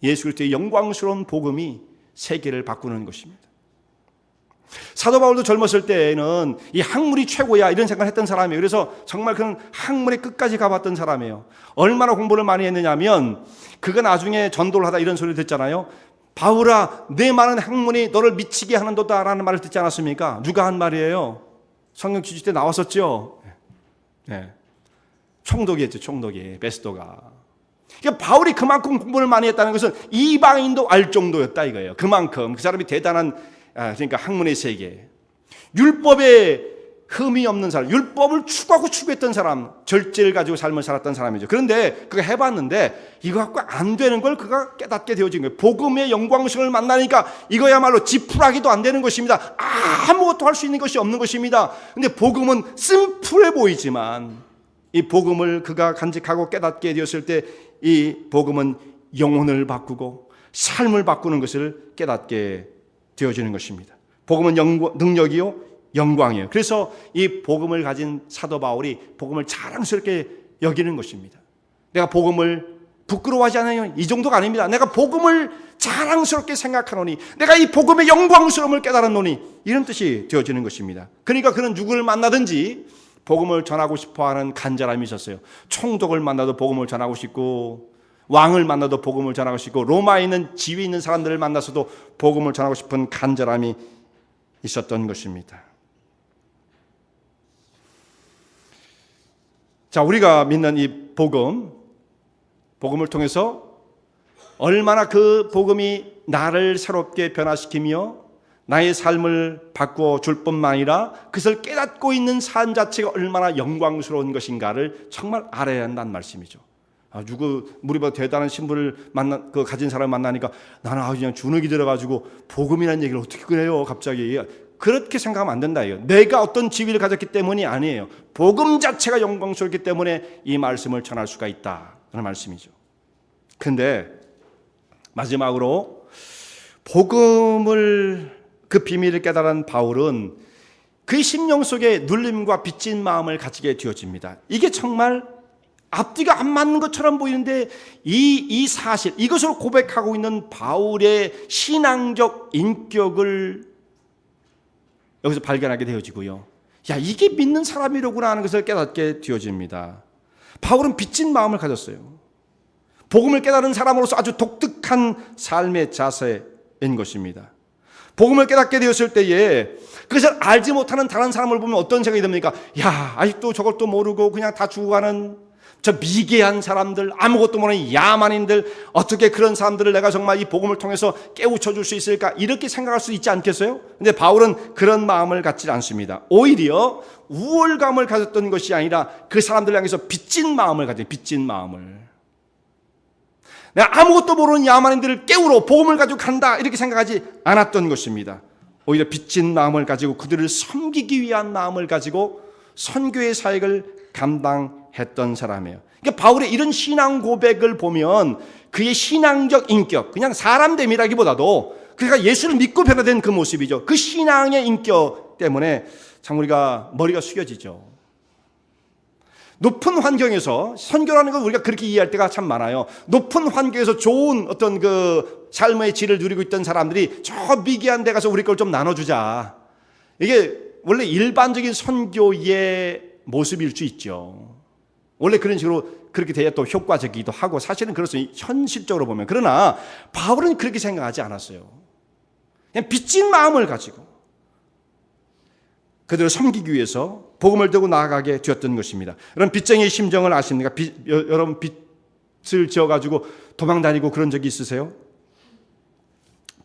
예수 그리스도의 영광스러운 복음이 세계를 바꾸는 것입니다. 사도 바울도 젊었을 때에는 이 학문이 최고야 이런 생각을 했던 사람이에요. 그래서 정말 그는 학문의 끝까지 가봤던 사람이에요. 얼마나 공부를 많이 했느냐면 그가 나중에 전도를 하다 이런 소리를 듣잖아요. 바울아, 내 많은 학문이 너를 미치게 하는도다 라는 말을 듣지 않았습니까? 누가 한 말이에요? 성경 지주 때 나왔었죠. 네. 총독이었죠. 총독이, 베스도가. 그러니까 바울이 그만큼 공부를 많이 했다는 것은 이방인도 알 정도였다 이거예요. 그만큼 그 사람이 대단한, 그러니까 학문의 세계, 율법에 흠이 없는 사람, 율법을 추구하고 추구했던 사람, 절제를 가지고 삶을 살았던 사람이죠. 그런데 그가 해봤는데 이거 갖고 안 되는 걸 그가 깨닫게 되어진 거예요. 복음의 영광스러움을 만나니까 이거야말로 지푸라기도 안 되는 것입니다. 아무것도 할 수 있는 것이 없는 것입니다. 근데 복음은 심플해 보이지만 이 복음을 그가 간직하고 깨닫게 되었을 때 이 복음은 영혼을 바꾸고 삶을 바꾸는 것을 깨닫게 되어지는 것입니다. 복음은 능력이요, 영광이에요. 그래서 이 복음을 가진 사도 바울이 복음을 자랑스럽게 여기는 것입니다. 내가 복음을 부끄러워하지 않아요. 이 정도가 아닙니다. 내가 복음을 자랑스럽게 생각하노니, 내가 이 복음의 영광스러움을 깨달았노니, 이런 뜻이 되어지는 것입니다. 그러니까 그는 누구를 만나든지 복음을 전하고 싶어하는 간절함이 있었어요. 총독을 만나도 복음을 전하고 싶고, 왕을 만나도 복음을 전하고 싶고, 로마에 있는 지위 있는 사람들을 만나서도 복음을 전하고 싶은 간절함이 있었던 것입니다. 자, 우리가 믿는 이 복음을 통해서 얼마나 그 복음이 나를 새롭게 변화시키며 나의 삶을 바꾸어 줄 뿐만 아니라 그것을 깨닫고 있는 삶 자체가 얼마나 영광스러운 것인가를 정말 알아야 한다는 말씀이죠. 누구 우리보다 대단한 신분을 가진 사람을 만나니까 나는 그냥 주눅이 들어가지고 복음이라는 얘기를 어떻게 그래요 갑자기. 그렇게 생각하면 안 된다. 내가 어떤 지위를 가졌기 때문이 아니에요. 복음 자체가 영광스럽기 때문에 이 말씀을 전할 수가 있다. 그런 말씀이죠. 그런데 마지막으로 복음을 그 비밀을 깨달은 바울은 그의 심령 속에 눌림과 빚진 마음을 가지게 되어집니다. 이게 정말 앞뒤가 안 맞는 것처럼 보이는데 이 사실, 이것을 고백하고 있는 바울의 신앙적 인격을 여기서 발견하게 되어지고요. 야, 이게 믿는 사람이로구나 하는 것을 깨닫게 되어집니다. 바울은 빚진 마음을 가졌어요. 복음을 깨달은 사람으로서 아주 독특한 삶의 자세인 것입니다. 복음을 깨닫게 되었을 때에 그것을 알지 못하는 다른 사람을 보면 어떤 생각이 듭니까? 야, 아직도 저것도 모르고 그냥 다 죽어가는 저 미개한 사람들, 아무것도 모르는 야만인들, 어떻게 그런 사람들을 내가 정말 이 복음을 통해서 깨우쳐 줄 수 있을까? 이렇게 생각할 수 있지 않겠어요? 근데 바울은 그런 마음을 갖지 않습니다. 오히려 우월감을 가졌던 것이 아니라 그 사람들 향해서 빚진 마음을 가진, 빚진 마음을. 내가 아무것도 모르는 야만인들을 깨우러 복음을 가지고 간다 이렇게 생각하지 않았던 것입니다. 오히려 빚진 마음을 가지고 그들을 섬기기 위한 마음을 가지고 선교의 사역을 감당했던 사람이에요. 그러니까 바울의 이런 신앙 고백을 보면 그의 신앙적 인격, 그냥 사람됨이라기보다도 그가 예수를 믿고 변화된 그 모습이죠. 그 신앙의 인격 때문에 참 우리가 머리가 숙여지죠. 높은 환경에서, 선교라는 건 우리가 그렇게 이해할 때가 참 많아요. 높은 환경에서 좋은 어떤 그 삶의 질을 누리고 있던 사람들이 저 미개한 데 가서 우리 걸 좀 나눠주자. 이게 원래 일반적인 선교의 모습일 수 있죠. 원래 그런 식으로 그렇게 돼야 또 효과적이기도 하고 사실은 그렇습니다. 현실적으로 보면. 그러나 바울은 그렇게 생각하지 않았어요. 그냥 빚진 마음을 가지고 그들을 섬기기 위해서 복음을 들고 나아가게 되었던 것입니다. 여러분 빚쟁이의 심정을 아십니까? 여러분 빚을 지어가지고 도망다니고 그런 적이 있으세요?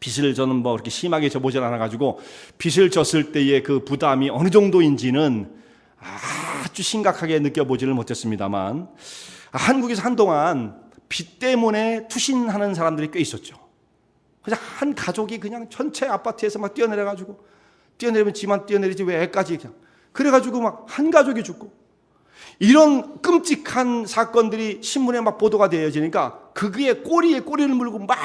빚을 저는 뭐 그렇게 심하게 져보질 않아가지고 빚을 졌을 때의 그 부담이 어느 정도인지는 아주 심각하게 느껴보지를 못했습니다만 한국에서 한동안 빚 때문에 투신하는 사람들이 꽤 있었죠. 그냥 한 가족이 그냥 전체 아파트에서 막 뛰어내려가지고 뛰어내리면 지만 뛰어내리지 왜 애까지 그냥 그래가지고 막 한 가족이 죽고 이런 끔찍한 사건들이 신문에 막 보도가 되어지니까 그게 꼬리에 꼬리를 물고 막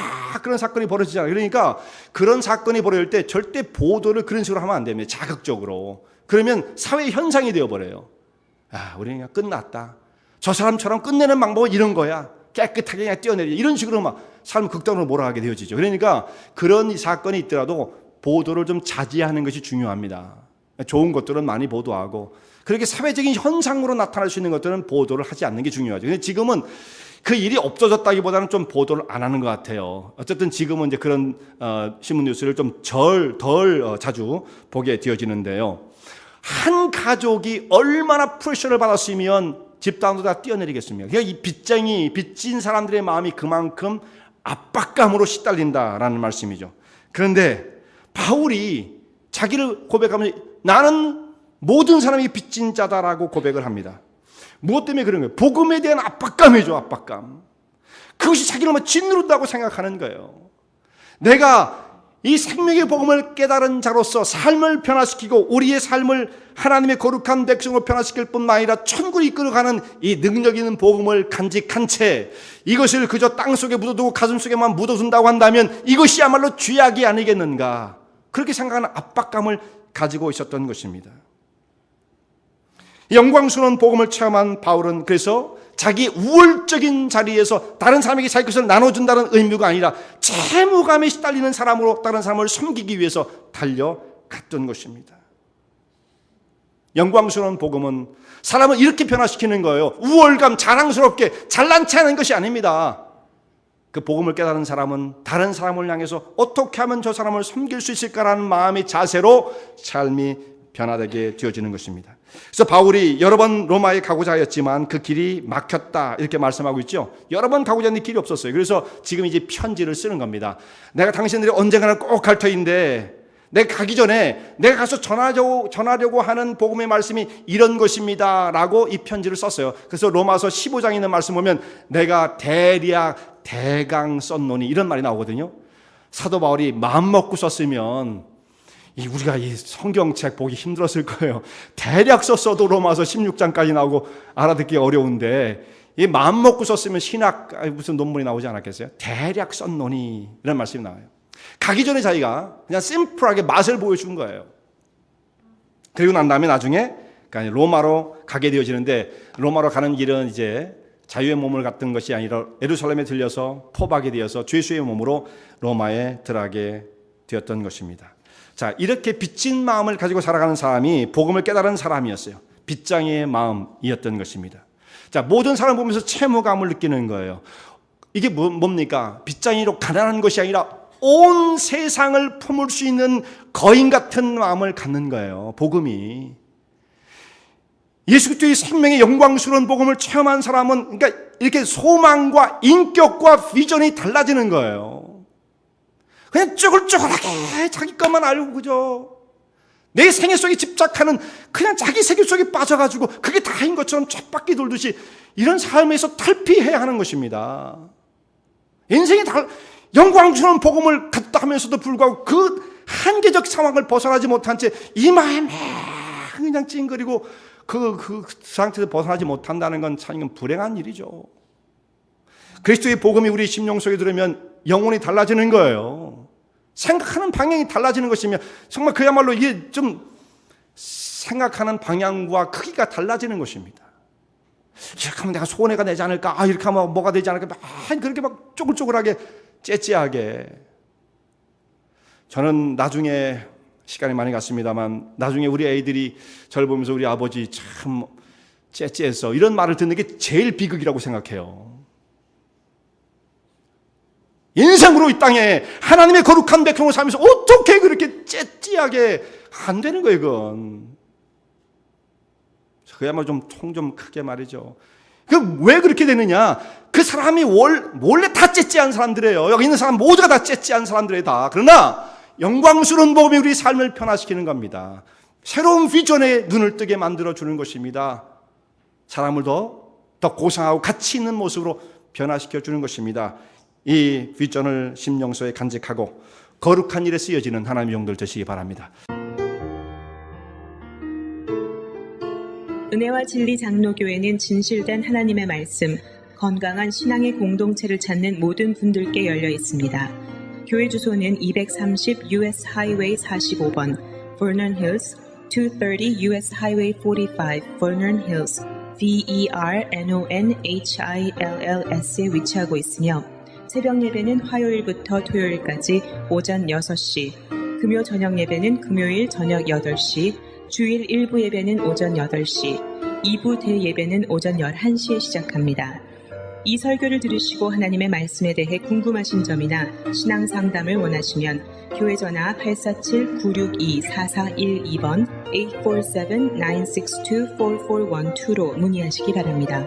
그런 사건이 벌어지잖아요. 그러니까 그런 사건이 벌어질 때 절대 보도를 그런 식으로 하면 안 됩니다. 자극적으로. 그러면 사회 현상이 되어버려요. 아, 우리 그냥 끝났다. 저 사람처럼 끝내는 방법은 이런 거야. 깨끗하게 그냥 뛰어내리 이런 식으로 막 삶을 극단으로 몰아가게 되어지죠. 그러니까 그런 사건이 있더라도 보도를 좀 자제하는 것이 중요합니다. 좋은 것들은 많이 보도하고 그렇게 사회적인 현상으로 나타날 수 있는 것들은 보도를 하지 않는 게 중요하죠. 근데 지금은 그 일이 없어졌다기보다는 좀 보도를 안 하는 것 같아요. 어쨌든 지금은 이제 그런 신문 뉴스를 좀 덜 자주 보게 되어지는데요. 한 가족이 얼마나 프레셔를 받았으면 집단으로 다 뛰어내리겠습니까? 그러니까 이 빚진 사람들의 마음이 그만큼 압박감으로 시달린다라는 말씀이죠. 그런데 바울이 자기를 고백하면서 나는 모든 사람이 빚진 자다라고 고백을 합니다. 무엇 때문에 그런 거예요? 복음에 대한 압박감이죠, 압박감. 그것이 자기를 막 짓누른다고 생각하는 거예요. 내가 이 생명의 복음을 깨달은 자로서 삶을 변화시키고 우리의 삶을 하나님의 거룩한 백성으로 변화시킬 뿐만 아니라 천국을 이끌어가는 이 능력 있는 복음을 간직한 채 이것을 그저 땅속에 묻어두고 가슴속에만 묻어둔다고 한다면 이것이야말로 죄악이 아니겠는가, 그렇게 생각하는 압박감을 가지고 있었던 것입니다. 영광스러운 복음을 체험한 바울은 그래서 자기 우월적인 자리에서 다른 사람에게 자기 것을 나눠준다는 의무가 아니라 채무감에 시달리는 사람으로 다른 사람을 섬기기 위해서 달려갔던 것입니다. 영광스러운 복음은 사람을 이렇게 변화시키는 거예요. 우월감, 자랑스럽게 잘난 체 하는 것이 아닙니다. 그 복음을 깨달은 사람은 다른 사람을 향해서 어떻게 하면 저 사람을 섬길 수 있을까라는 마음의 자세로 삶이 변화되게 되어지는 것입니다. 그래서 바울이 여러 번 로마에 가고자 하였지만 그 길이 막혔다 이렇게 말씀하고 있죠. 여러 번 가고자 했는데 길이 없었어요. 그래서 지금 이제 편지를 쓰는 겁니다. 내가 당신들이 언젠가는 꼭 갈 터인데 내가 가기 전에 내가 가서 전하려고 하는 복음의 말씀이 이런 것입니다 라고 이 편지를 썼어요. 그래서 로마서 15장에 있는 말씀 보면 내가 대강 썼노니 이런 말이 나오거든요. 사도 바울이 마음 먹고 썼으면 우리가 이 성경책 보기 힘들었을 거예요. 대략 썼어도 로마서 16장까지 나오고 알아듣기 어려운데 이 마음 먹고 썼으면 신학 무슨 논문이 나오지 않았겠어요? 대략 썼노니 이런 말씀이 나와요. 가기 전에 자기가 그냥 심플하게 맛을 보여준 거예요. 그리고 난 다음에 나중에 로마로 가게 되어지는데, 로마로 가는 길은 이제 자유의 몸을 갖던 것이 아니라 예루살렘에 들려서 포박이 되어서 죄수의 몸으로 로마에 들어가게 되었던 것입니다. 자, 이렇게 빚진 마음을 가지고 살아가는 사람이 복음을 깨달은 사람이었어요. 빚장이의 마음이었던 것입니다. 자, 모든 사람을 보면서 채무감을 느끼는 거예요. 이게 뭡니까? 빚장이로 가난한 것이 아니라 온 세상을 품을 수 있는 거인 같은 마음을 갖는 거예요. 복음이. 예수 그리스도의 생명의 영광스러운 복음을 체험한 사람은 그러니까 이렇게 소망과 인격과 비전이 달라지는 거예요. 그냥 쭈글쭈글하게 자기 것만 알고 그죠? 내 생애 속에 집착하는 그냥 자기 세계 속에 빠져가지고 그게 다인 것처럼 쳇바퀴 돌듯이 이런 삶에서 탈피해야 하는 것입니다. 인생이 영광스러운 복음을 갖다 하면서도 불구하고 그 한계적 상황을 벗어나지 못한 채 이마에 막 그냥 찡그리고 그 상태에서 벗어나지 못한다는 건 참 불행한 일이죠. 그리스도의 복음이 우리 심령 속에 들으면 영혼이 달라지는 거예요. 생각하는 방향이 달라지는 것이며 정말 그야말로 이게 좀 생각하는 방향과 크기가 달라지는 것입니다. 이렇게 하면 내가 손해가 되지 않을까? 이렇게 하면 뭐가 되지 않을까? 그렇게 막 쪼글쪼글하게 째째하게. 저는 나중에 시간이 많이 갔습니다만 나중에 우리 애들이 저를 보면서 우리 아버지 참 째째해서 이런 말을 듣는 게 제일 비극이라고 생각해요. 인생으로 이 땅에 하나님의 거룩한 백성을 살면서 어떻게 그렇게 째째하게 안 되는 거예요, 그건. 그야말로 좀 통 좀 크게 말이죠. 왜 그렇게 되느냐? 그 사람이 원래 다 째째한 사람들이에요. 여기 있는 사람 모두가 다 째째한 사람들이에요, 다. 그러나 영광스러운 복음이 우리 삶을 변화시키는 겁니다. 새로운 비전에 눈을 뜨게 만들어주는 것입니다. 사람을 더 고상하고 가치 있는 모습으로 변화시켜주는 것입니다. 이 비전을 심령소에 간직하고 거룩한 일에 쓰여지는 하나님의 종들 되시기 바랍니다. 은혜와 진리 장로교회는 진실된 하나님의 말씀, 건강한 신앙의 공동체를 찾는 모든 분들께 열려 있습니다. 교회 주소는 230 US Highway 45번, Vernon Hills, 230 US Highway 45, Vernon Hills, VERNONHILLS에 위치하고 있으며 새벽 예배는 화요일부터 토요일까지 오전 6시, 금요 저녁 예배는 금요일 저녁 8시, 주일 1부 예배는 오전 8시, 2부 대예배는 오전 11시에 시작합니다. 이 설교를 들으시고 하나님의 말씀에 대해 궁금하신 점이나 신앙 상담을 원하시면 교회 전화 847-962-4412번 847-962-4412로 문의하시기 바랍니다.